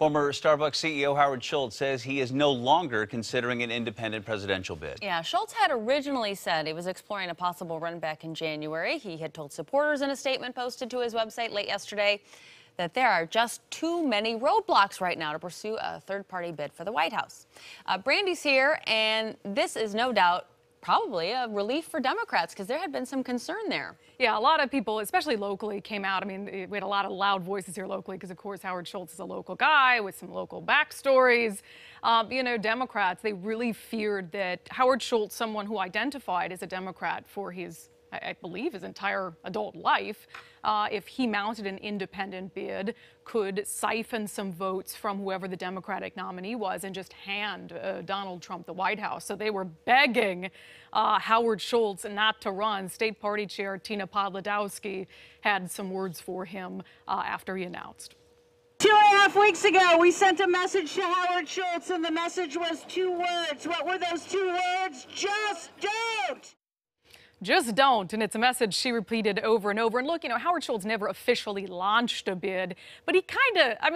Former Starbucks CEO Howard Schultz says he is no longer considering an independent presidential bid. Yeah, Schultz had originally said he was exploring a possible run back in January. He had told supporters in a statement posted to his website late yesterday that there are just too many roadblocks right now to pursue a third-party bid for the White House. Brandy's here, and this is no doubt probably a relief for Democrats because there had been some concern there. Yeah, a lot of people, especially locally, came out. I mean, we had a lot of loud voices here locally because, of course, Howard Schultz is a local guy with some local backstories. Democrats, they really feared that Howard Schultz, someone who identified as a Democrat for his, I believe, his entire adult life, if he mounted an independent bid, could siphon some votes from whoever the Democratic nominee was and just hand Donald Trump the White House. So they were begging Howard Schultz not to run. State Party Chair Tina Podlodowski had some words for him after he announced. 2.5 weeks ago, we sent a message to Howard Schultz, and the message was 2 words. What were those 2 words? Just don't! Just don't. And it's a message she repeated over and over. And look, Howard Schultz never officially launched a bid, but he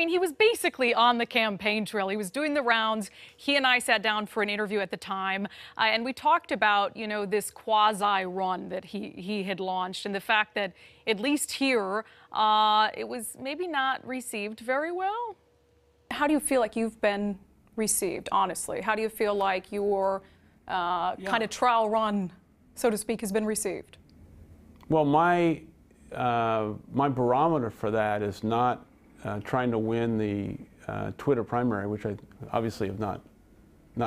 he was basically on the campaign trail. He was doing the rounds. He and I sat down for an interview at the time, and we talked about, this quasi-run that he had launched and the fact that, at least here, it was maybe not received very well. How do you feel like you've been received, honestly? How do you feel like your kind of trial run, so to speak, has been received? Well, my barometer for that is not trying to win the Twitter primary, which I obviously have not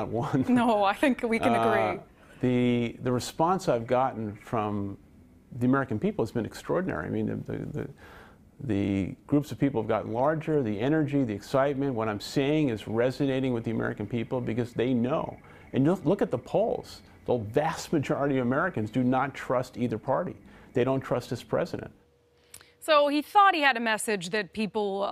won. No, I think we can agree. The response I've gotten from the American people has been extraordinary. I mean, the groups of people have gotten larger, the energy, the excitement. What I'm saying is resonating with the American people because they know. And look at the polls. The vast majority of Americans do not trust either party. They don't trust this president. So he thought he had a message that people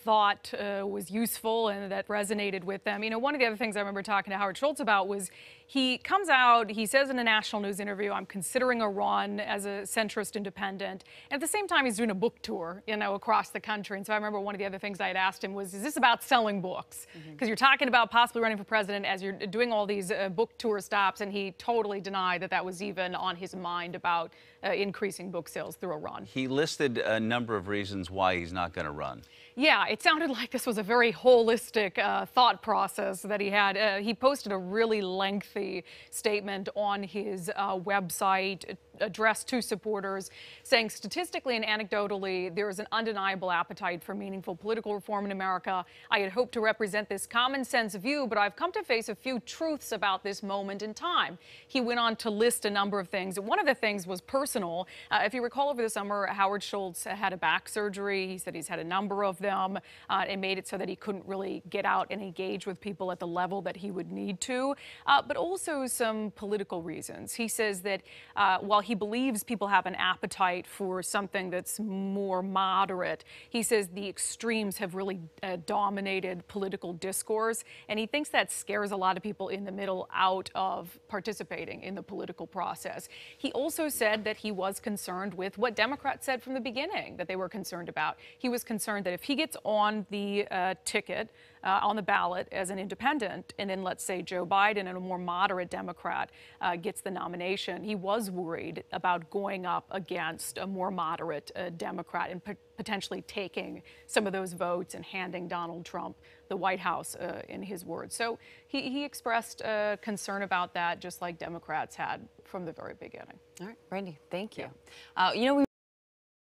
thought was useful and that resonated with them. One of the other things I remember talking to Howard Schultz about was he comes out, he says in a national news interview, I'm considering a run as a centrist independent. And at the same time, he's doing a book tour, across the country. And so I remember one of the other things I had asked him was, is this about selling books? Because you're talking about possibly running for president as you're doing all these book tour stops. And he totally denied that that was even on his mind about increasing book sales through a run. He listed a number of reasons why he's not going to run. Yeah, it sounded like this was a very holistic thought process that he had. He posted a really lengthy statement on his website addressed to supporters, saying statistically and anecdotally, there is an undeniable appetite for meaningful political reform in America. I had hoped to represent this common sense view, but I've come to face a few truths about this moment in time. He went on to list a number of things. One of the things was personal. If you recall, over the summer, Howard Schultz had a back surgery. He said he's had a number of them. It made it so that he couldn't really get out and engage with people at the level that he would need to, but also some political reasons. He says that while he believes people have an appetite for something that's more moderate, he says the extremes have really dominated political discourse, and he thinks that scares a lot of people in the middle out of participating in the political process. He also said that he was concerned with what Democrats said from the beginning that they were concerned about. He was concerned that if he gets on the ticket, on the ballot as an independent, and then let's say Joe Biden and a more moderate Democrat gets the nomination, he was worried about going up against a more moderate Democrat and potentially taking some of those votes and handing Donald Trump the White House, in his words. So he expressed concern about that, just like Democrats had from the very beginning. All right, Brandy, thank you. Yeah. We